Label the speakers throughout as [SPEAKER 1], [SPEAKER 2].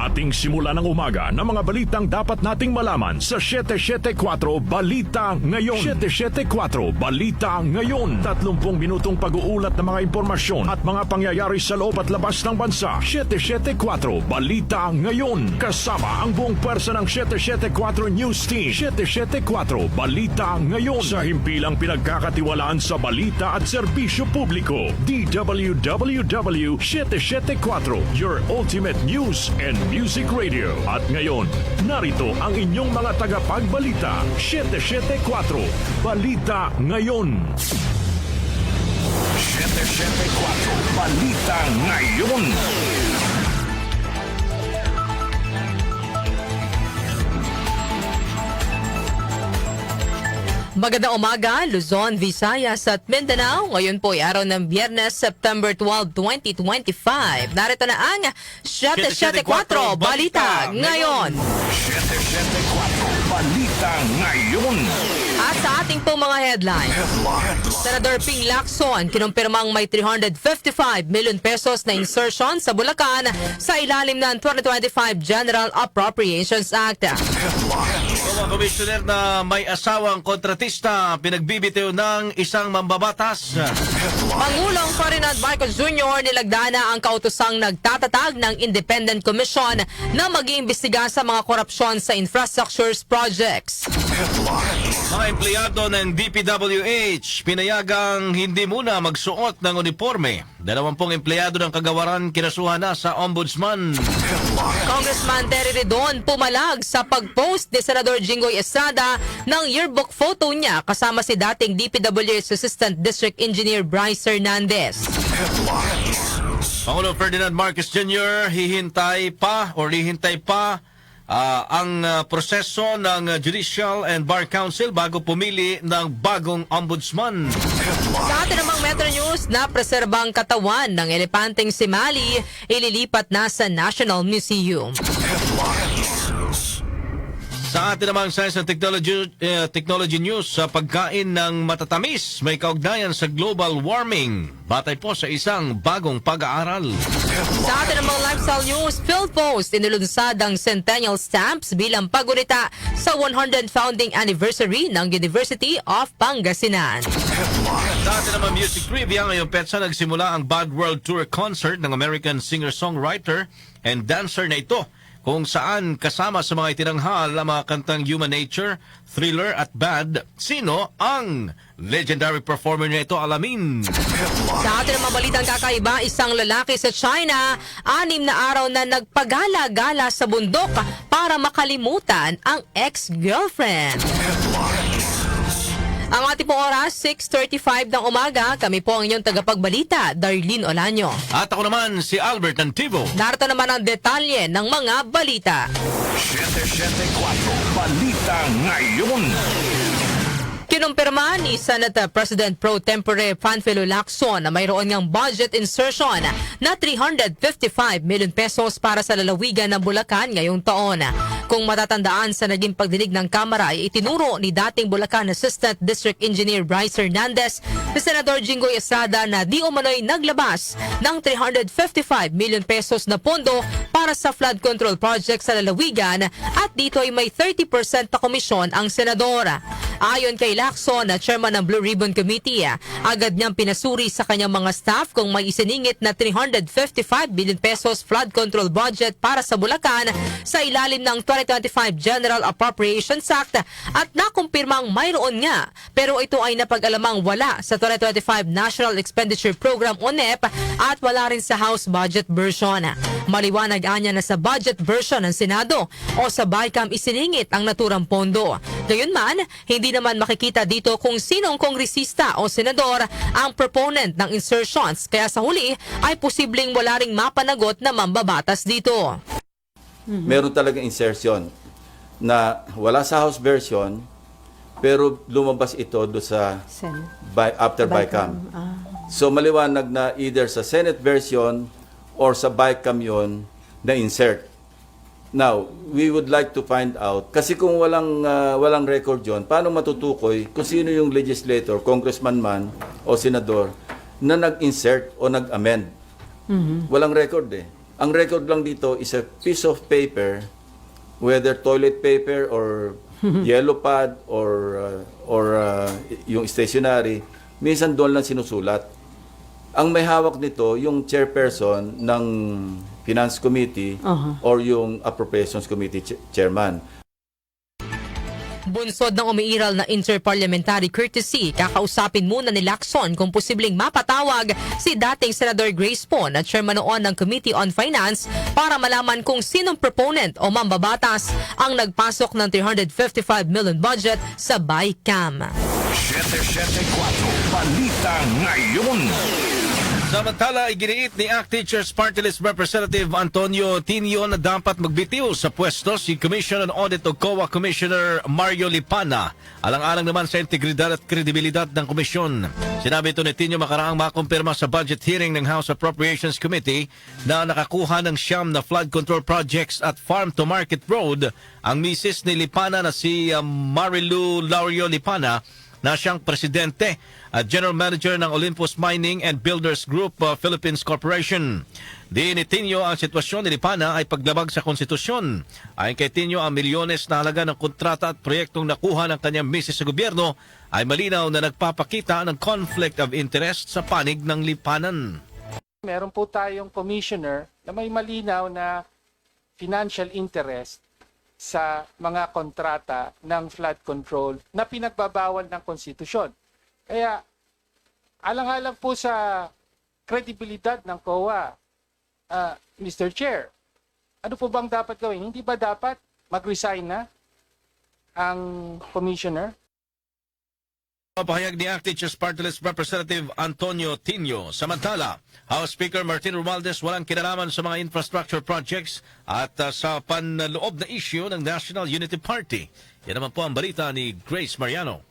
[SPEAKER 1] Ating simula ng umaga ng mga balitang dapat nating malaman sa 774 Balita Ngayon. 774 Balita Ngayon. 30 minutong pag-uulat ng mga impormasyon at mga pangyayari sa loob at labas ng bansa. 774 Balita Ngayon. Kasama ang buong pwersa ng 774 News Team. 774 Balita Ngayon. Sa himpilang pinagkakatiwalaan sa balita at serbisyo publiko. DWWW 774, your ultimate news and music radio. At ngayon, narito ang inyong mga tagapagbalita. 774 Balita Ngayon. 774 Balita Ngayon.
[SPEAKER 2] Magandang umaga, Luzon, Visayas at Mindanao. Ngayon po ay araw ng Biyernes, September 12, 2025. Narito na ang 774 Balita Ngayon.
[SPEAKER 1] 774 Balita Ngayon.
[SPEAKER 2] At sa ating pong mga headline, Senador Ping Lacson kinumpirmang may 355 million pesos na insertion sa Bulacan sa ilalim ng 2025 General Appropriations Act.
[SPEAKER 3] Mga komisyoner na may asawang kontratista pinagbibitiw ng isang mambabatas.
[SPEAKER 2] Pangulong Ferdinand Marcos Jr. nilagdana ang kautosang nagtatatag ng Independent Commission na mag-iimbestiga sa mga korupsyon sa infrastructures projects.
[SPEAKER 3] Mga empleyado ng DPWH pinayagang hindi muna magsuot ng uniforme. 20 empleyado ng kagawaran kinasuhan na sa Ombudsman.
[SPEAKER 2] Congressman Terry Redon pumalag sa pag-post ni Senador Jinggoy Estrada ng yearbook photo niya kasama si dating DPWH Assistant District Engineer Bryce Hernandez.
[SPEAKER 3] Pangulong Ferdinand Marcos Jr. hihintay pa ang proseso ng Judicial and Bar Council bago pumili ng bagong ombudsman.
[SPEAKER 2] Sa atin namang Metro News, na preserbang katawan ng elepanteng si Mali ililipat na sa National Museum.
[SPEAKER 3] Sa atin namang Science and Technology News, sa pagkain ng matatamis may kaugnayan sa global warming. Batay po sa isang bagong pag-aaral.
[SPEAKER 2] Sa atin namang Lifestyle News, PhilPost inilunsad ang Centennial Stamps bilang paggunita sa 100th founding anniversary ng University of Pangasinan.
[SPEAKER 3] Sa atin namang Music Trivia, ngayong petsa nagsimula ang Bad World Tour Concert ng American singer-songwriter and dancer na ito, kung saan kasama sa mga itinanghal ang mga kantang Human Nature, Thriller at Bad. Sino ang legendary performer na ito? Alamin.
[SPEAKER 2] Sa atin ang mabalitang kakaiba, isang lalaki sa China, 6 na araw na nagpagala-gala sa bundok para makalimutan ang ex-girlfriend. Ang ating pong oras, 6:35 ng umaga. Kami po ang inyong tagapagbalita, Darlene Olanyo.
[SPEAKER 3] At ako naman si Albert Antivo.
[SPEAKER 2] Narito naman ang detalye ng mga balita.
[SPEAKER 1] 774 Balita Ngayon.
[SPEAKER 2] Kinumpirma ni Senate President Pro Tempore Panfilo Lacson na mayroon ngang budget insertion na 355 million pesos para sa lalawigan ng Bulacan ngayong taon. Kung matatandaan sa naging pagdinig ng Kamara ay itinuro ni dating Bulacan Assistant District Engineer Bryce Hernandez si Senador Jinggoy Estrada na di umano'y naglabas ng 355 million pesos na pondo para sa flood control project sa lalawigan at dito ay may 30% na komisyon ang senador. Ayon kay Lacson na chairman ng Blue Ribbon Committee, agad niyang pinasuri sa kanyang mga staff kung may isiningit na 355 billion pesos flood control budget para sa Bulacan sa ilalim ng 2025 General Appropriations Act at nakumpirmang mayroon nga, pero ito ay napag-alamang wala sa 2025 National Expenditure Program o NEP at wala rin sa House Budget version. Maliwanag anya na sa budget version ng Senado o sa BICAM isiningit ang naturang pondo. Gayunman, hindi naman makikita dito kung sinong kongresista o senador ang proponent ng insertions, kaya sa huli ay posibleng wala ring mapanagot na mambabatas dito.
[SPEAKER 4] Meron talaga insertion na wala sa House version pero lumabas ito do sa after BICAM. So maliwanag na either sa Senate version or sa BICAM yon na insert. Now, we would like to find out, kasi kung walang record yon, paano matutukoy kung sino yung legislator, congressman man o senador na nag-insert o nag-amend? Walang record eh. Ang record lang dito is a piece of paper, whether toilet paper or yellow pad or yung stationery, minsan doon lang sinusulat. Ang may hawak nito, yung chairperson ng Finance Committee or yung Appropriations Committee chairman.
[SPEAKER 2] Bunsod ng umiiral na interparliamentary courtesy, kakausapin muna ni Lacson kung posibleng mapatawag si dating Senador Grace Poe na chairman noon ng Committee on Finance para malaman kung sinong proponent o mambabatas ang nagpasok ng 355 million budget sa BICAM.
[SPEAKER 1] 774 Balita Ngayon.
[SPEAKER 3] Samantala, iginiit ni ACT Teachers Party List Representative Antonio Tinio na dapat magbitiw sa pwesto si Commission on Audit o COA Commissioner Mario Lipana. Alang-alang naman sa integridad at kredibilidad ng komisyon. Sinabi ito ni Tinio makaraang makumpirma sa budget hearing ng House Appropriations Committee na nakakuha ng siyam na flood control projects at Farm to Market Road ang misis ni Lipana na si Marilu Laurio Lipana na siyang presidente at general manager ng Olympus Mining and Builders Group Philippines Corporation. Di ni Tinio ang sitwasyon ni Lipana ay paglabag sa konstitusyon. Ayon kay Tinio, ang milyones na halaga ng kontrata at proyektong nakuha ng kanyang misis sa gobyerno ay malinaw na nagpapakita ng conflict of interest sa panig ng lipanan.
[SPEAKER 5] Meron po tayong commissioner na may malinaw na financial interest sa mga kontrata ng flood control na pinagbabawal ng konstitusyon. Kaya alang-alang po sa kredibilidad ng COA, Mr. Chair, ano po bang dapat gawin? Hindi ba dapat mag-resign na ang commissioner?
[SPEAKER 3] Pahayag ni ACT Teachers Party List Representative Antonio Tinio. Samantala, House Speaker Martin Romualdez walang kinalaman sa mga infrastructure projects at sa panloob na issue ng National Unity Party. Yan naman po ang balita ni Grace Mariano.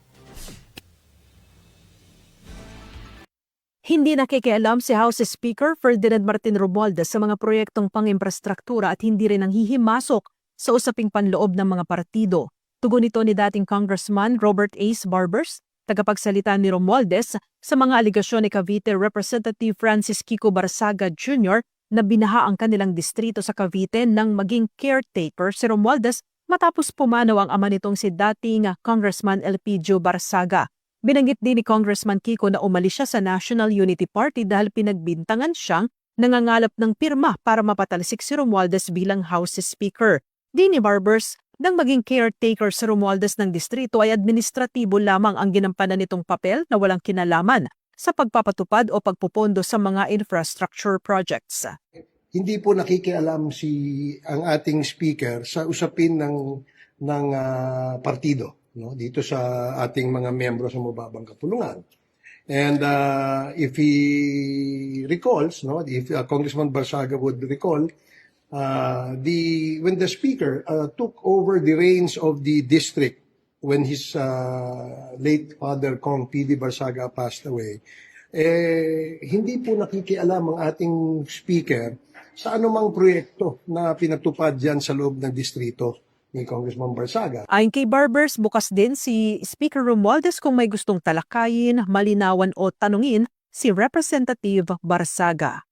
[SPEAKER 6] Hindi nakikialam si House Speaker Ferdinand Martin Romualdez sa mga proyektong pang-imprastruktura at hindi rin nanghihimasok sa usaping panloob ng mga partido. Tugon ito ni dating Congressman Robert Ace Barbers, tagapagsalita ni Romualdez sa mga aligasyon ni Cavite Representative Francis Kiko Barsaga Jr. na binaha ang kanilang distrito sa Cavite nang maging caretaker si Romualdez matapos pumanaw ang ama nitong si dating Congressman Elpidio Barsaga. Binanggit din ni Congressman Kiko na umalis siya sa National Unity Party dahil pinagbintangan siyang nangangalap ng pirma para mapatalsik si Romualdez bilang House Speaker. Di ni Barbers, nang maging caretaker si Romualdez ng distrito ay administratibo lamang ang ginampanan nitong papel na walang kinalaman sa pagpapatupad o pagpupondo sa mga infrastructure projects.
[SPEAKER 7] Hindi po nakikialam ang ating speaker sa usapin ng partido, no, dito sa ating mga miyembro sa mababang kapulungan. And if he recalls, no, if Congressman Barsaga would recall, when the speaker took over the reins of the district when his late father Kong P.D. Barsaga passed away, hindi po nakikialam ang ating speaker sa anumang proyekto na pinatupad dyan sa loob ng distrito ni Congressman Barsaga.
[SPEAKER 6] Ayon kay Barbers, bukas din si Speaker Romualdez kung may gustong talakayin, malinawan o tanungin si Representative Barsaga.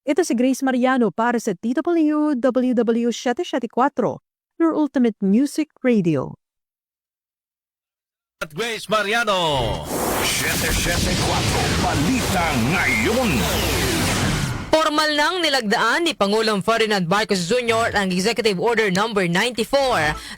[SPEAKER 6] Ito si Grace Mariano para sa TWW 774, your ultimate music radio.
[SPEAKER 3] At Grace Mariano.
[SPEAKER 1] 774 Balita Ngayon.
[SPEAKER 2] Formal nang nilagdaan ni Pangulong Ferdinand Marcos Jr. ang Executive Order No. 94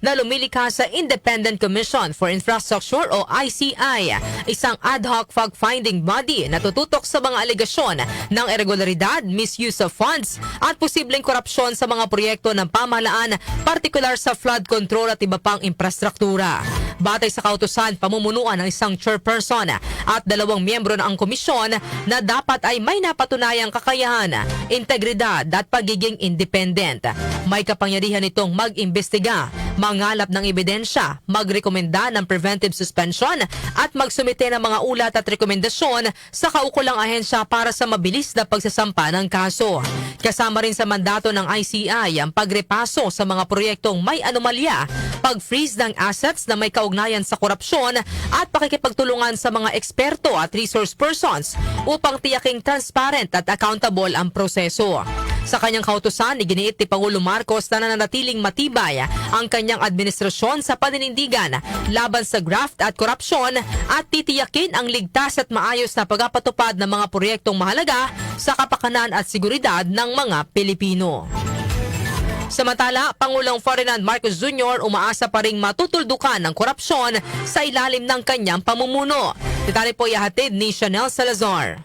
[SPEAKER 2] na lumilikha sa Independent Commission for Infrastructure o ICI, isang ad hoc fact-finding body na tututok sa mga alegasyon ng irregularidad, misuse of funds at posibleng korupsyon sa mga proyekto ng pamahalaan, partikular sa flood control at iba pang infrastruktura. Batay sa kautusan, pamumunuan ng isang chairperson at 2 miyembro ng komisyon na dapat ay may napatunayang kakayahan, integridad at pagiging independent. May kapangyarihan itong mag-imbestiga, mangalap ng ebidensya, magrekomenda ng preventive suspension at magsumite ng mga ulat at rekomendasyon sa kaukulang ahensya para sa mabilis na pagsasampa ng kaso. Kasama rin sa mandato ng ICI ang pagrepaso sa mga proyektong may anomalya, pag-freeze ng assets na may kaugnayan sa korupsyon at pakikipagtulungan sa mga eksperto at resource persons upang tiyaking transparent at accountable ang proseso. Sa kanyang kautusan, iginiit ni Pangulo Marcos na nananatiling matibay ang kanyang administrasyon sa paninindigan laban sa graft at korupsyon at titiyakin ang ligtas at maayos na pagpapatupad ng mga proyektong mahalaga sa kapakanan at seguridad ng mga Pilipino. Samantala, Pangulong Ferdinand Marcos Jr. umaasa pa ring matutuldukan ng korupsyon sa ilalim ng kanyang pamumuno. Detalye po ihahatid ni Chanel Salazar.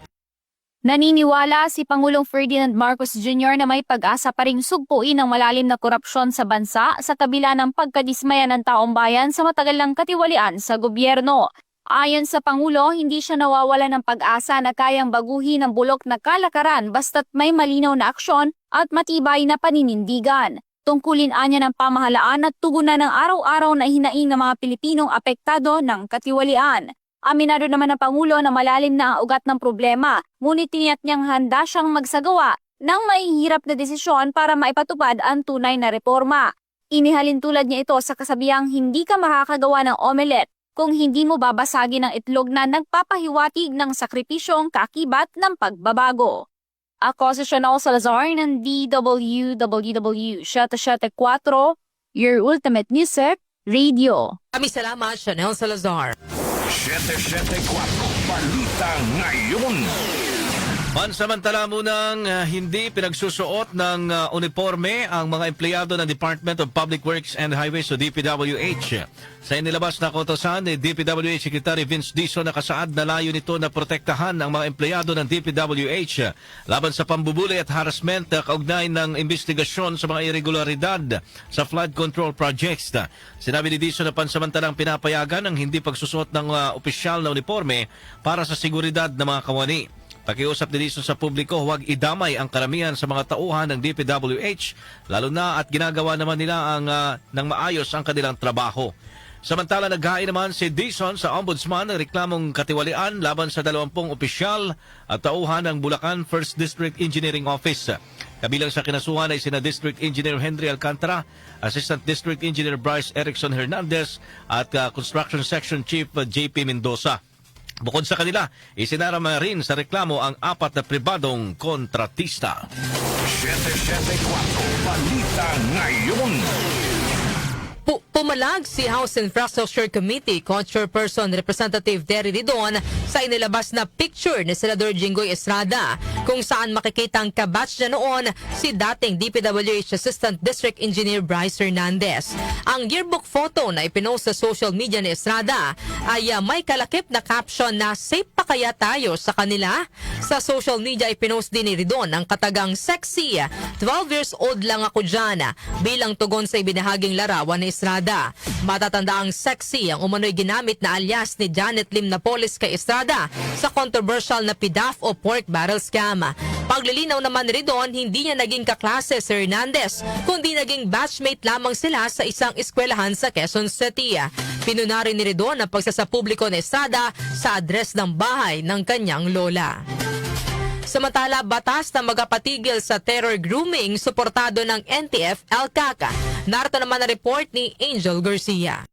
[SPEAKER 8] Naniniwala si Pangulong Ferdinand Marcos Jr. na may pag-asa pa ring sugpuin ang malalim na korupsyon sa bansa sa kabila ng pagkadismaya ng taong bayan sa matagal ng katiwalian sa gobyerno. Ayon sa Pangulo, hindi siya nawawala ng pag-asa na kayang baguhin ang bulok na kalakaran basta't may malinaw na aksyon at matibay na paninindigan. Tungkulin anya ng pamahalaan at tugunan ng araw-araw na hinaing ng mga Pilipinong apektado ng katiwalian. Aminado naman ng Pangulo na malalim na ang ugat ng problema, ngunit tiniyak niyang handa siyang magsagawa ng mahihirap na desisyon para maipatupad ang tunay na reforma. Inihalin tulad niya ito sa kasabihang hindi ka makakagawa ng omelette kung hindi mo babasagin ang itlog na nagpapahiwatig ng sakripisyong kaakibat ng pagbabago. Ako si Chanel Salazar ng DWWW 774, your ultimate music radio.
[SPEAKER 2] Kami salamat, Chanel Salazar.
[SPEAKER 1] 774 Balita Ngayon.
[SPEAKER 3] Pansamantala munang hindi pinagsusuot ng uniforme ang mga empleyado ng Department of Public Works and Highways o DPWH. Sa inilabas na kautusan ni DPWH Secretary Vince Dizon, nakasaad na layo nito na protektahan ang mga empleyado ng DPWH laban sa pambubuli at harassment kaugnay ng investigasyon sa mga irregularidad sa flood control projects. Sinabi ni Dizon na pansamantalang pinapayagan ang hindi pagsusuot ng opisyal na uniforme para sa seguridad ng mga kawani. Pakiusap ni Dizon sa publiko, huwag idamay ang karamihan sa mga tauhan ng DPWH, lalo na at ginagawa naman nila ng maayos ang kanilang trabaho. Samantala, naghain naman si Dizon sa Ombudsman ng reklamong katiwalian laban sa 20 opisyal at tauhan ng Bulacan 1st District Engineering Office. Kabilang sa kinasuhan ay sina District Engineer Henry Alcantara, Assistant District Engineer Bryce Erickson Hernandez at Construction Section Chief JP Mendoza. Bukod sa kanila, isinarama rin sa reklamo ang 4 na pribadong kontratista.
[SPEAKER 1] 774 Balita Ngayon.
[SPEAKER 2] Pumalag si House Infrastructure Committee Co-Chairperson Representative Terry Ridon sa inilabas na picture ni Senador Jinggoy Estrada kung saan makikita ang kabatch niya noon si dating DPWH Assistant District Engineer Bryce Hernandez. Ang yearbook photo na ipinost sa social media ni Estrada ay may kalakip na caption na safe pa kaya tayo sa kanila? Sa social media ipinost din ni Ridon ang katagang sexy, 12 years old lang ako dyan bilang tugon sa ibinahaging larawan ni Estrada. Matatanda ang sexy ang umano'y ginamit na alias ni Janet Lim Napoles kay Estrada sa controversial na PDAF o pork barrel scam. Paglilinaw naman ni Ridon, hindi niya naging kaklase si Hernandez, kundi naging batchmate lamang sila sa isang eskwelahan sa Quezon City. Pinuna rin ni Ridon ang pagsasapubliko ni Estrada sa address ng bahay ng kanyang lola. Samantala, batas na magapatigil sa terror grooming suportado ng NTF-ELCAC. Narito naman ang report ni Angel Garcia.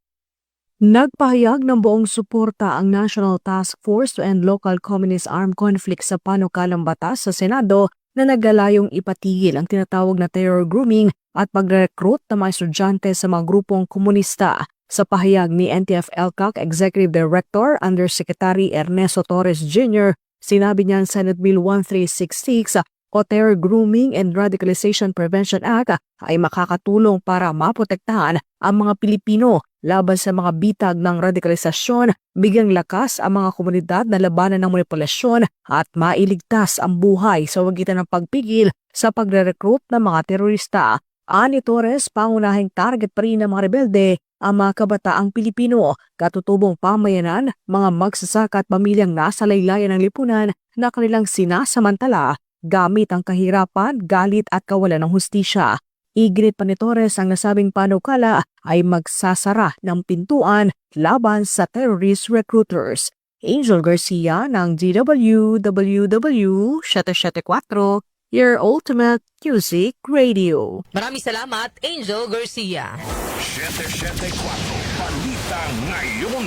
[SPEAKER 6] Nagpahayag ng buong suporta ang National Task Force to End Local Communist Armed Conflict sa panukalang batas sa Senado na naglalayong ipatigil ang tinatawag na terror grooming at pag-recruit ng mga estudyante sa mga grupong komunista. Sa pahayag ni NTF-ELCAC Executive Director Undersecretary Ernesto Torres Jr., sinabi niya ang Senate Bill 1366 o Terror Grooming and Radicalization Prevention Act ay makakatulong para maprotektahan ang mga Pilipino laban sa mga bitag ng radikalisasyon, bigyang lakas ang mga komunidad na labanan ng manipulasyon at mailigtas ang buhay sa pagitan ng pagpigil sa pagre-recruit ng mga terorista. Ani Torres, pangunahing target pa rin ng mga rebelde ang mga kabataang Pilipino, katutubong pamayanan, mga magsasaka at pamilyang nasa laylayan ng lipunan na kanilang sinasamantala gamit ang kahirapan, galit at kawalan ng hustisya. Iginit pa ni Torres ang nasabing panukala ay magsasara ng pintuan laban sa terrorist recruiters. Angel Garcia ng DWWW 774, your ultimate music radio.
[SPEAKER 2] Maraming salamat, Angel Garcia.
[SPEAKER 1] 774 Balita Ngayon.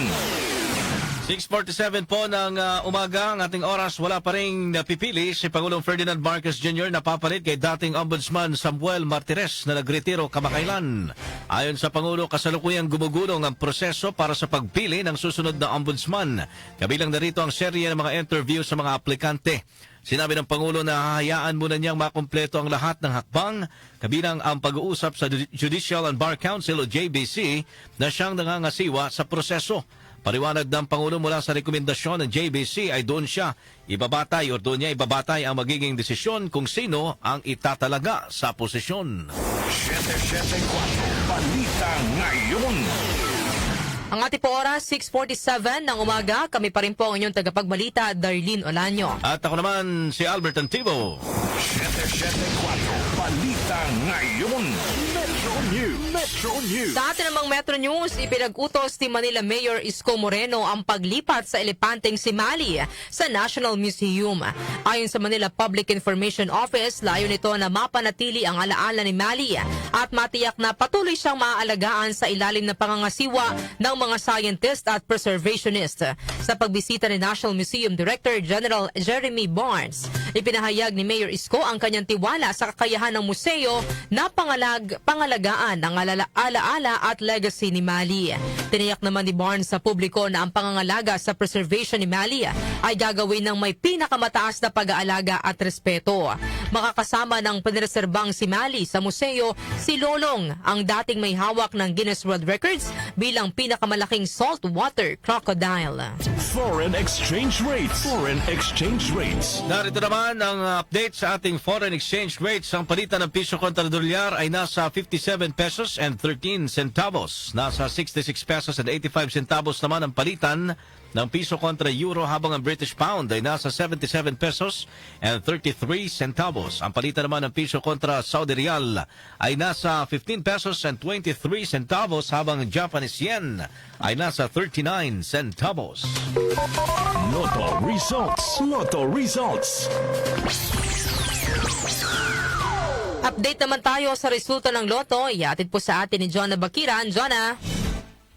[SPEAKER 3] 6:47 po ng umaga ang ating oras. Wala pa rin napipili si Pangulong Ferdinand Marcos Jr. na papalit kay dating Ombudsman Samuel Martires na nagretiro kamakailan. Ayon sa Pangulo, kasalukuyang gumugulong ang proseso para sa pagpili ng susunod na Ombudsman. Kabilang na rito ang serye ng mga interview sa mga aplikante. Sinabi ng Pangulo na hahayaan muna niyang makumpleto ang lahat ng hakbang, kabilang ang pag-uusap sa Judicial and Bar Council o JBC na siyang nangangasiwa sa proseso. Paliwanag ng Pangulo mula sa rekomendasyon ng JBC ay doon niya ibabatay ang magiging desisyon kung sino ang itatalaga sa posisyon.
[SPEAKER 1] 774 Balita Ngayon.
[SPEAKER 2] Ang ating po oras, 6:47 ng umaga. Kami pa rin po ang inyong tagapagbalita, Darlene Olanyo.
[SPEAKER 3] At ako naman si Albert Antibo.
[SPEAKER 1] 774 Balita Ngayon. Metro News.
[SPEAKER 2] Sa atin namang Metro News, ipinag-utos ni Manila Mayor Isko Moreno ang paglipat sa Elepanteng Simali sa National Museum. Ayon sa Manila Public Information Office, layo nito na mapanatili ang alaala ni Mali at matiyak na patuloy siyang maaalagaan sa ilalim ng pangangasiwa ng mga scientist at preservationist. Sa pagbisita ni National Museum Director General Jeremy Barnes, ipinahayag ni Mayor Isko ang kanyang tiwala sa kakayahan ng museo na pangalagaan ang alaala at legacy ni Mali. Tiniyak naman ni Barnes sa publiko na ang pangangalaga sa preservation ni Mali ay gagawin ng may pinakamataas na pag-aalaga at respeto. Makakasama ng pinireserbang si Mali sa museo si Lolong, ang dating may hawak ng Guinness World Records bilang pinakamalaking saltwater crocodile.
[SPEAKER 1] Foreign exchange rates.
[SPEAKER 3] Narito naman ang update sa ating foreign exchange rates. Ang palitan ng piso kontra dolyar ay nasa 57 pesos and 13 centavos. Nasa 66 pesos and 85 centavos naman ang palitan ng piso kontra euro, habang ang British pound ay nasa 77 pesos and 33 centavos. Ang palitan naman ng piso kontra Saudi Riyal ay nasa 15 pesos and 23 centavos, habang ang Japanese yen ay nasa 39 centavos.
[SPEAKER 1] Lotto results.
[SPEAKER 2] Update naman tayo sa resulta ng Lotto. Iatid po sa atin ni Jonah Bakiran. Jonah.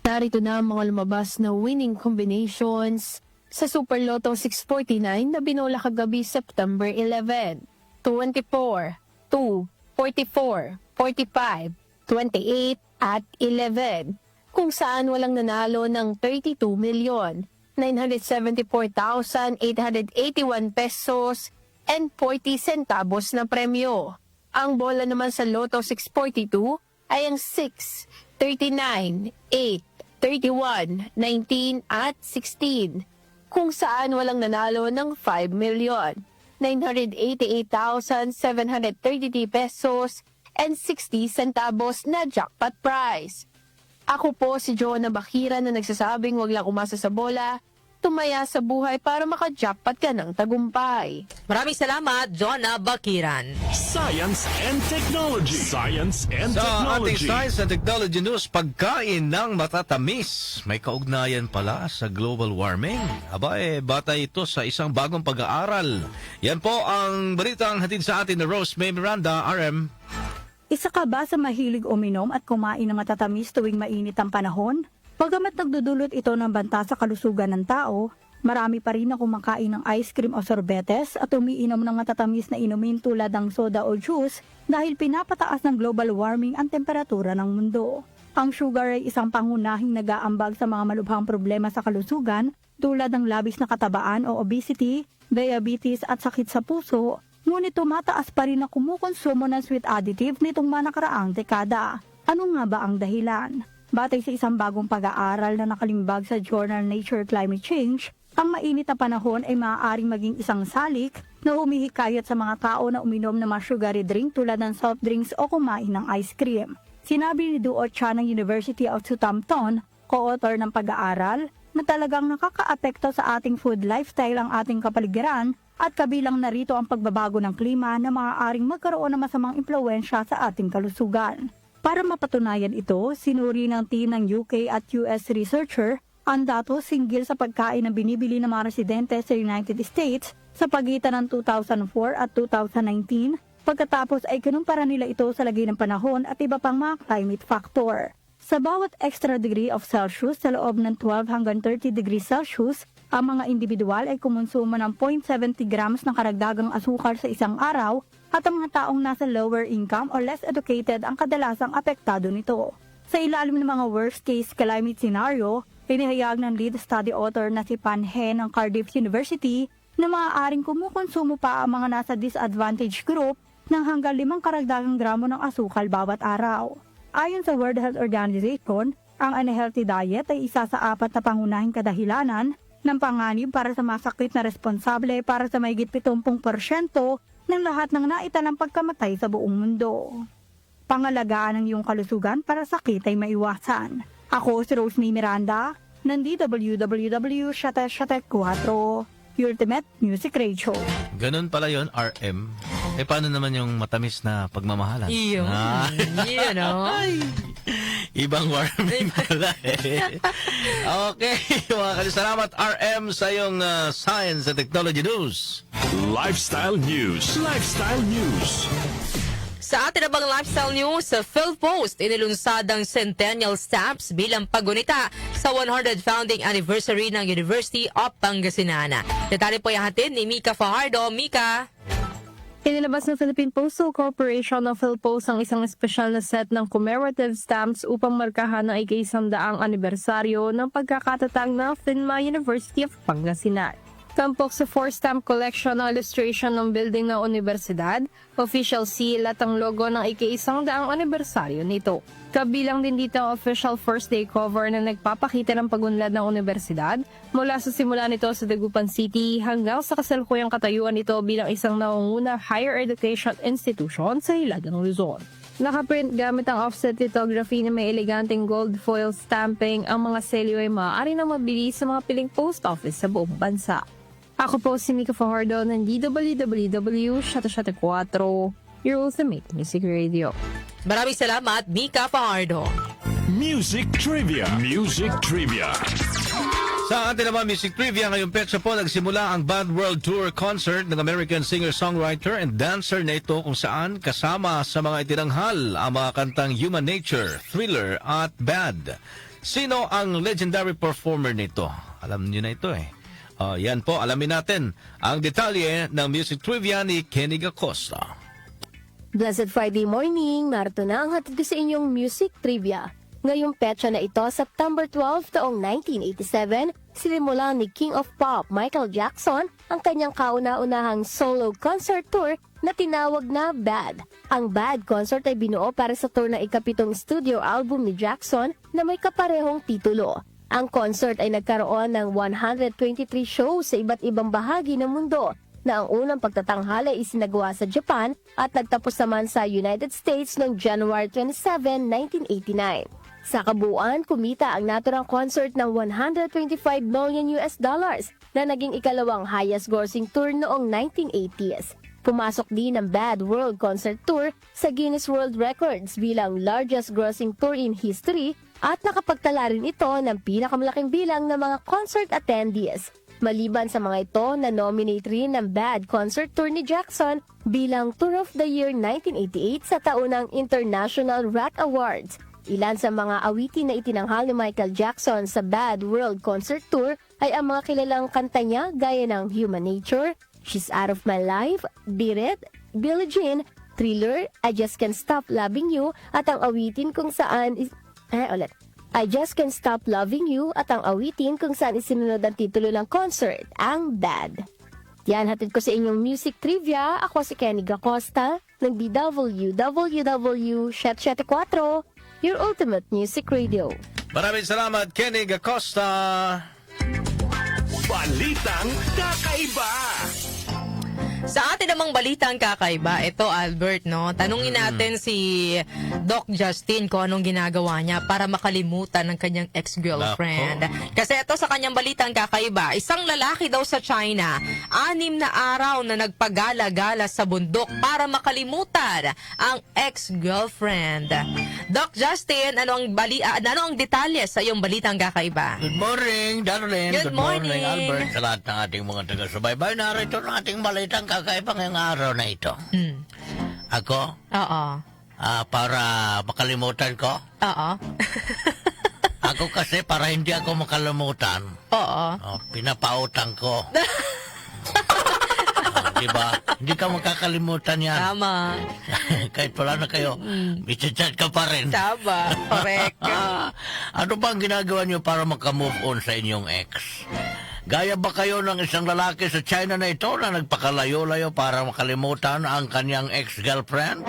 [SPEAKER 9] Narito na ang mga lumabas na winning combinations sa Super Lotto 649 na binola kagabi September 11. 24, 2, 44, 45, 28 at 11. Kung saan walang nanalo ng 32,974,881 pesos and 40 centavos na premyo. Ang bola naman sa Lotto 642 ay ang 6, 39, 8, 31, 19 at 16, kung saan walang nanalo ng 5,988,733 pesos and 60 centavos na jackpot prize. Ako po si Jonah Bakiran na nagsasabing wag lang umasa sa bola, tumaya sa buhay para maka-jackpot ka ng tagumpay.
[SPEAKER 2] Maraming salamat, Jonah Bakiran.
[SPEAKER 1] Science and Technology.
[SPEAKER 3] Sa ating Science and Technology News, pagkain ng matatamis may kaugnayan pala sa global warming. Batay ito sa isang bagong pag-aaral. Yan po ang balitang hatid sa atin ni Rose May Miranda, RM.
[SPEAKER 10] Isa ka ba sa mahilig uminom at kumain ng matatamis tuwing mainit ang panahon? Bagamat nagdudulot ito ng banta sa kalusugan ng tao, marami pa rin na kumakain ng ice cream o sorbetes at umiinom ng matatamis na inumin tulad ng soda o juice dahil pinapataas ng global warming ang temperatura ng mundo. Ang sugar ay isang pangunahing nag-aambag sa mga malubhang problema sa kalusugan tulad ng labis na katabaan o obesity, diabetes at sakit sa puso, ngunit tumataas pa rin ang kumukonsumo ng sweet additive nitong mga nakaraang dekada. Ano nga ba ang dahilan? Batay sa isang bagong pag-aaral na nakalimbag sa journal Nature Climate Change, ang mainit na panahon ay maaaring maging isang salik na humihikayat sa mga tao na uminom ng mga sugary drink tulad ng soft drinks o kumain ng ice cream. Sinabi ni Duo Cha ng University of Southampton, co-author ng pag-aaral, na talagang nakakaapekto sa ating food lifestyle ang ating kapaligiran at kabilang narito ang pagbabago ng klima na maaaring magkaroon ng masamang impluwensya sa ating kalusugan. Para mapatunayan ito, sinuri ng team ng UK at US researcher ang datos hinggil sa pagkain na binibili ng mga residente sa United States sa pagitan ng 2004 at 2019. Pagkatapos ay kinumpara nila ito sa lagay ng panahon at iba pang mga climate factor. Sa bawat extra degree of Celsius sa loob ng 12 hanggang 30 degrees Celsius, ang mga individual ay kumonsumo ng 0.70 grams ng karagdagang asukal sa isang araw at ang mga taong nasa lower income or less educated ang kadalasang apektado nito. Sa ilalim ng mga worst-case climate scenario, inihayag ng lead study author na si Pan He ng Cardiff University na maaaring kumukonsumo pa ang mga nasa disadvantaged group ng hanggang 5 karagdagang gramo ng asukal bawat araw. Ayon sa World Health Organization, ang unhealthy diet ay isa sa 4 na pangunahing kadahilanan ng panganib para sa masakit na responsable para sa mahigit 70% ng lahat ng naitalang pagkamatay sa buong mundo. Pangalagaan ng iyong kalusugan para sakit ay maiwasan. Ako si Rosemary Miranda ng DWWW 774, Ultimate Music Radio.
[SPEAKER 3] Ganun pala yon RM. Paano naman yung matamis na pagmamahalan?
[SPEAKER 2] Iyo. You know.
[SPEAKER 3] Ibang warming pala Okay, mga kasalamat RM sa iyong Science and Technology News.
[SPEAKER 1] Lifestyle News. Lifestyle News.
[SPEAKER 2] Sa atin namang lifestyle news, sa PhilPost, inilunsad ang Centennial Stamps bilang paggunita sa 100 founding anniversary ng University of Pangasinan. Detalye po ihatid ni Mika Fajardo. Mika?
[SPEAKER 9] Inilabas ng Philippine Postal Corporation ng PhilPost ang isang espesyal na set ng commemorative stamps upang markahan ang ika-100 anibersaryo ng pagkakatatag ng FINMA University of Pangasinan. Tampok sa 4-stamp collection ng illustration ng building ng universidad, official seal at ang logo ng ika-100 anibersaryo nito. Kabilang din dito ang official first day cover na nagpapakita ng pagunlad ng universidad mula sa simula nito sa Dagupan City hanggang sa kasalukuyang katayuan nito bilang isang nangunguna higher education institution sa Hilagang Luzon. Nakaprint gamit ang offset lithography na may eleganteng gold foil stamping, ang mga selyo ay maaari na mabili sa mga piling post office sa buong bansa. Ako po si Mika Fajardo ng DWWW 774, your ultimate music radio.
[SPEAKER 2] Maraming salamat, Mika Fajardo.
[SPEAKER 1] Music Trivia. Music Trivia.
[SPEAKER 3] Sa atin naman Music Trivia, ngayong petsa po nagsimula ang Bad World Tour Concert ng American singer-songwriter and dancer na ito kung saan kasama sa mga itinanghal ang mga kantang Human Nature, Thriller at Bad. Sino ang legendary performer nito? Alam niyo na ito yan po, alamin natin ang detalye ng Music Trivia ni Kenny Acosta.
[SPEAKER 11] Blessed Friday morning, narito na ang hatid ko sa inyong Music Trivia. Ngayong petsa na ito, September 12 taong 1987, sinimula ni King of Pop Michael Jackson ang kanyang kauna-unahang solo concert tour na tinawag na Bad. Ang Bad concert ay binuo para sa tour na ika-7 studio album ni Jackson na may kaparehong titulo. Ang concert ay nagkaroon ng 123 shows sa iba't ibang bahagi ng mundo, na ang unang pagtatanghala ay isinagawa sa Japan at nagtapos naman sa United States noong January 27, 1989. Sa kabuuan, kumita ang naturang concert ng $125 million na naging ikalawang highest grossing tour noong 1980s. Pumasok din ang Bad World Concert Tour sa Guinness World Records bilang largest grossing tour in history at nakapagtala rin ito ng pinakamalaking bilang ng mga concert attendees. Maliban sa mga ito, na-nominate rin ng Bad Concert Tour ni Jackson bilang Tour of the Year 1988 sa taunang International Rock Awards. Ilan sa mga awitin na itinanghal ni Michael Jackson sa Bad World Concert Tour ay ang mga kilalang kanta niya gaya ng Human Nature, She's Out of My Life, Beat It, Billie Jean, Thriller, I Just Can't Stop Loving You at ang awitin kung saan I Just Can't Stop Loving You at ang awitin kung saan isinunod ang titulo ng concert, ang Bad. Yan, hatid ko sa inyong Music Trivia. Ako si Kenny Acosta ng DWWW 774, your ultimate music radio.
[SPEAKER 3] Maraming salamat, Kenny Acosta.
[SPEAKER 1] Balitang Kakaiba.
[SPEAKER 2] Sa atin namang balitang kakaiba, ito Albert, no? Tanungin natin si Doc Justin kung anong ginagawa niya para makalimutan ng kanyang ex-girlfriend. Kasi ito sa kanyang balitang kakaiba, isang lalaki daw sa China, 6 na araw na nagpagala-gala sa bundok para makalimutan ang ex-girlfriend. Doc Justin, ano ang detalye sa iyong balitang kakaiba?
[SPEAKER 12] Good morning, Darlene.
[SPEAKER 2] Good morning,
[SPEAKER 12] Albert. Sa lahat ng ating mga taga-subaybay, narito ang ating balitang kakaiba ngayong araw na ito. Ako?
[SPEAKER 2] Oo.
[SPEAKER 12] para makalimutan ko.
[SPEAKER 2] Oo.
[SPEAKER 12] Ako kasi para hindi ako makalimutan,
[SPEAKER 2] Oo.
[SPEAKER 12] pinapautang ko. Diba? Hindi ka makakalimutan yan.
[SPEAKER 2] Tama.
[SPEAKER 12] Kahit wala na kayo, i-chat ka pa rin.
[SPEAKER 2] Tama. Correct.
[SPEAKER 12] Ano ba ang ginagawa niyo para makamove on sa inyong ex? Gaya ba kayo ng isang lalaki sa China na ito na nagpakalayo-layo para makalimutan ang kanyang ex-girlfriend?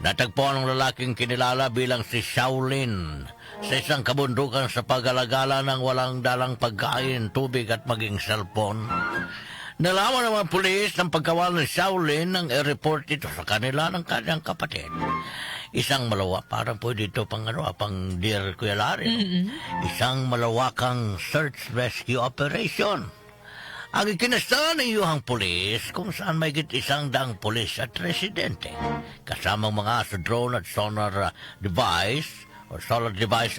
[SPEAKER 12] Natagpuan ng lalaking kinilala bilang si Shaolin sa isang kabundukan sa pag-alagala ng walang dalang pagkain, tubig at maging cellphone. Nalaman ng mga pulis ng pagkawal ng Shaolin nang i-report ito sa kanila ng kanyang kapatid. Isang parang pwede ito pang Dear Kuya Larry. Isang malawakang search rescue operation. Ang ikinasta ng iyuhang pulis kung saan may isang daang pulis at residente. Kasamang mga sa drone at sonar device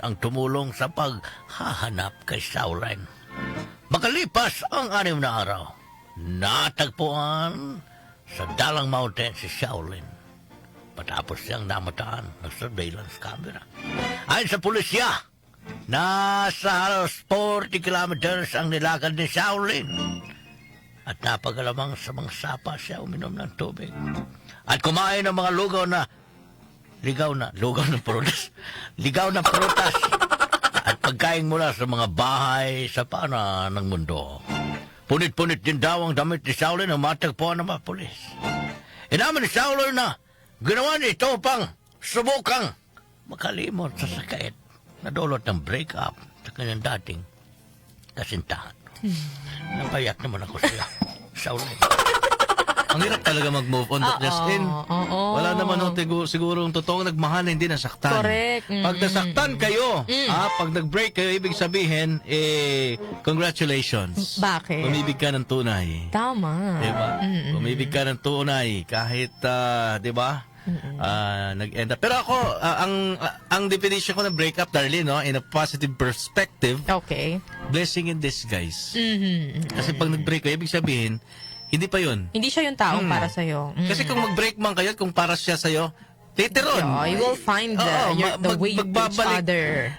[SPEAKER 12] ang tumulong sa paghahanap kay Shaolin. Makalipas ang 6 na araw, natagpuan sa Dalang Mountain si Shaolin. Patapos siyang namataan ng surveillance camera. Ayon sa pulisya, nasa halos 40 kilometers ang nilakad ni Shaolin. At napagalamang sa mga sapa siya uminom ng tubig. At kumain ng mga ligaw na prutas. At pagkain mula sa mga bahay sa pana ng mundo. Punit-punit din daw ang damit ni Shaolin na matagpuan ng mga pulis. Inaman ni Shaolin na ginawa niya ito pang subukang makalimot sa sakit na dulot ng breakup sa kanyang dating kasintahan. Napayak naman ako siya. Shaolin.
[SPEAKER 3] Ang hirap talaga mag-move on, Doc Justin. Wala naman siguro totoong nagmahal na hindi nasaktan.
[SPEAKER 2] Correct.
[SPEAKER 3] Pag nasaktan kayo, pag nag-break kayo, ibig sabihin, congratulations.
[SPEAKER 2] Bakit?
[SPEAKER 3] Umibig ka ng tunay.
[SPEAKER 2] Tama.
[SPEAKER 3] Diba? Umibig ka ng tunay kahit, diba? Nag-end up. Pero ako, ang definition ko ng breakup, darling, no, in a positive perspective,
[SPEAKER 2] Okay.
[SPEAKER 3] blessing in disguise. Kasi pag nag-break kayo, ibig sabihin, hindi pa yun.
[SPEAKER 2] Hindi siya yung taong para sa'yo.
[SPEAKER 3] Kasi kung mag-break man kayo, kung para siya sa'yo, later on.
[SPEAKER 2] Yeah, you will find the way to each other.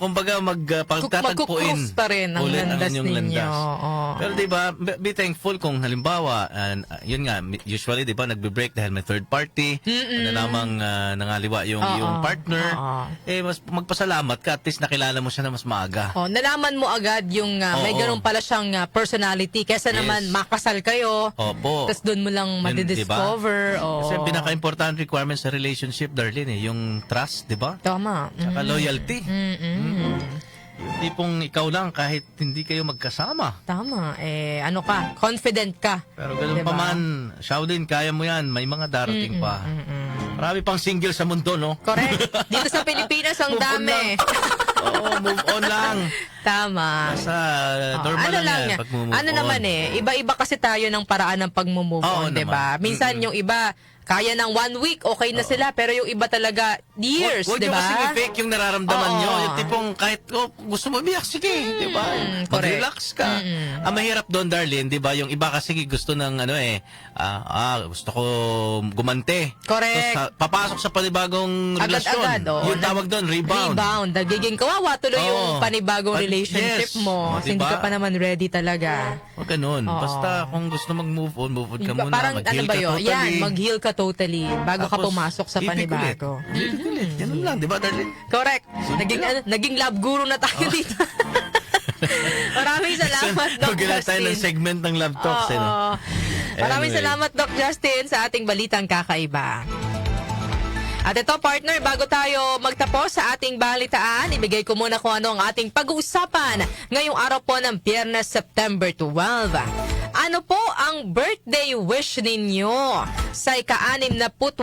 [SPEAKER 3] Kumbaga, pagtatagpuin
[SPEAKER 2] Magkukrus pa rin ang
[SPEAKER 3] ulit
[SPEAKER 2] landas
[SPEAKER 3] inyong
[SPEAKER 2] ninyo.
[SPEAKER 3] landas. Pero diba, be thankful kung halimbawa, yun nga, usually diba, nagbe-break dahil may third party, na lamang nangaliwa yung partner, mas magpasalamat ka, at least nakilala mo siya na mas maaga.
[SPEAKER 2] Nalaman mo agad yung may ganun pala siyang personality, kesa naman makasal kayo, tapos doon mo lang madidiscover.
[SPEAKER 3] Kasi ang pinaka-important requirement sa relationship, darling, yung trust, di ba?
[SPEAKER 2] Tama.
[SPEAKER 3] Tsaka loyalty. Tipong ikaw lang kahit hindi kayo magkasama.
[SPEAKER 2] Tama. Confident ka.
[SPEAKER 3] Pero ganun
[SPEAKER 2] diba?
[SPEAKER 3] pa man, Shaolin, kaya mo yan. May mga darating pa. Marami pang single sa mundo, no?
[SPEAKER 2] Correct. Dito sa Pilipinas, ang dami.
[SPEAKER 3] Move on lang.
[SPEAKER 2] Tama.
[SPEAKER 3] Sa normal lang yan, pag move on.
[SPEAKER 2] Naman iba-iba kasi tayo ng paraan ng pag-move on, di ba? Minsan yung iba, kaya ng 1 week, okay na sila. Pero yung iba talaga, years,
[SPEAKER 3] Huwag
[SPEAKER 2] di
[SPEAKER 3] nyo
[SPEAKER 2] ba?
[SPEAKER 3] kasing i-fake yung nararamdaman nyo. Yung tipong kahit gusto mo biyak, sige, di ba? Mag-relax ka. Ang mahirap doon, darling, di ba? Yung iba kasi gusto ng gusto ko gumante.
[SPEAKER 2] Correct.
[SPEAKER 3] Tapos, papasok sa panibagong relasyon.
[SPEAKER 2] Agad-agad,
[SPEAKER 3] Yung tawag doon, rebound.
[SPEAKER 2] Nagiging kawawa tuloy yung panibagong relationship mo. Kasi hindi ka pa naman ready talaga.
[SPEAKER 3] Huwag ganun. Basta kung gusto mag-move on ka muna.
[SPEAKER 2] Parang
[SPEAKER 3] Mag-heal ka totally.
[SPEAKER 2] Yan, mag-heal ka totally bago ka
[SPEAKER 3] Tapos,
[SPEAKER 2] pumasok sa panibago.
[SPEAKER 3] Ibig ulit. Ganun lang, di ba, darling?
[SPEAKER 2] Correct. Naging love guru na tayo dito. Maraming salamat, Doc
[SPEAKER 3] Justin. Tayo ng segment ng Love Talks.
[SPEAKER 2] Maraming salamat, Doc Justin, sa ating balitang kakaiba. At ito, partner, bago tayo magtapos sa ating balitaan, ibigay ko muna kung ano ang ating pag-uusapan ngayong araw po ng Biyernes, September 12. Ano po ang birthday wish ninyo sa ika-68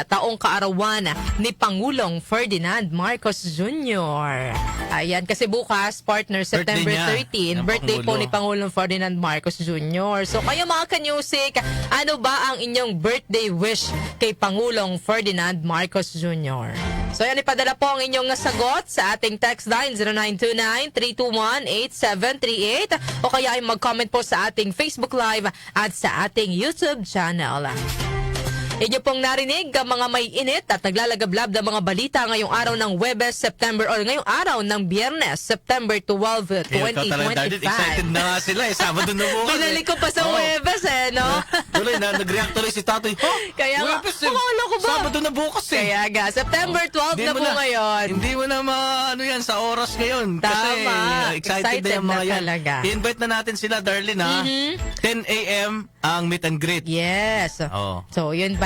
[SPEAKER 2] taong kaarawan ni Pangulong Ferdinand Marcos Jr.? Ayan, kasi bukas, partner, September 13, birthday po ni Pangulong Ferdinand Marcos Jr. So kayo mga ka-music, ano ba ang inyong birthday wish kay Pangulong Ferdinand Marcos Jr.? So yan, ipadala po ang inyong sagot sa ating text line 0929-321-8738 o kaya ay mag-comment po sa ating Facebook Live at sa ating YouTube channel. Inyo pong narinig ang mga may init at naglalagablab na mga balita ngayong araw ng Huwebes, September, or ngayong araw ng Biyernes, September 12,
[SPEAKER 3] Ikaw talaga, Darlene, excited
[SPEAKER 2] 2025.
[SPEAKER 3] na nga sila eh. Sabado na bukas.
[SPEAKER 2] Pinali ko pa sa
[SPEAKER 3] Oo.
[SPEAKER 2] Huwebes no?
[SPEAKER 3] Tuloy na, nag-react tuloy si Tatoy.
[SPEAKER 2] Kaya nga,
[SPEAKER 3] Huwebes eh.
[SPEAKER 2] akala ko ba?
[SPEAKER 3] Sabado na bukas eh.
[SPEAKER 2] Kaya nga, September 12 na po ngayon.
[SPEAKER 3] Hindi mo na ano yan sa oras ngayon.
[SPEAKER 2] Tama.
[SPEAKER 3] Kasi excited na yung mga
[SPEAKER 2] na
[SPEAKER 3] yan.
[SPEAKER 2] talaga.
[SPEAKER 3] I-invite na natin sila, Darlene, ha? 10 a.m. ang meet and greet.
[SPEAKER 2] Yes.
[SPEAKER 3] Oo.
[SPEAKER 2] So, yun,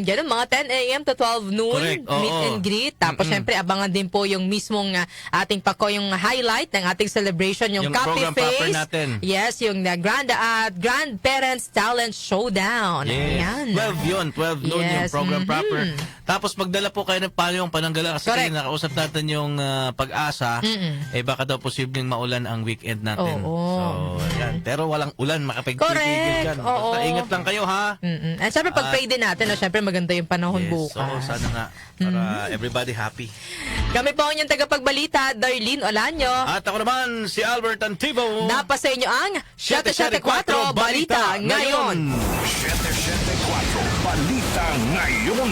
[SPEAKER 2] ganun, mga 10 a.m. to 12 noon,
[SPEAKER 3] Correct. Oo.
[SPEAKER 2] meet and greet. Tapos, syempre, abangan din po yung mismong ating yung highlight ng ating celebration, yung Copy
[SPEAKER 3] program proper
[SPEAKER 2] Face.
[SPEAKER 3] natin.
[SPEAKER 2] Yes, yung Grandparents Talent Showdown.
[SPEAKER 3] Yes.
[SPEAKER 2] Ayan.
[SPEAKER 3] 12 yun. 12 noon yung
[SPEAKER 2] Yes.
[SPEAKER 3] program proper. Tapos magdala po kayo ng payong pananggala kasi
[SPEAKER 2] Correct.
[SPEAKER 3] nakausap natin yung Pag-asa. Baka daw posibleng maulan ang weekend natin.
[SPEAKER 2] Oo.
[SPEAKER 3] So, yan. Pero walang ulan, makapagpipigil
[SPEAKER 2] Correct.
[SPEAKER 3] dyan.
[SPEAKER 2] Oo.
[SPEAKER 3] Basta ingat lang kayo, ha?
[SPEAKER 2] And syempre, pag-pray din natin, syempre, maganda yung panahon
[SPEAKER 3] Yes.
[SPEAKER 2] bukas.
[SPEAKER 3] Oo, sana nga. Para everybody happy.
[SPEAKER 2] Kami po ang inyong tagapagbalita, Darlene Olanyo.
[SPEAKER 3] At ako naman, si Albert Antibo.
[SPEAKER 2] Napasa inyo ang 774 Balita Ngayon.
[SPEAKER 1] 774 Balita Ngayon.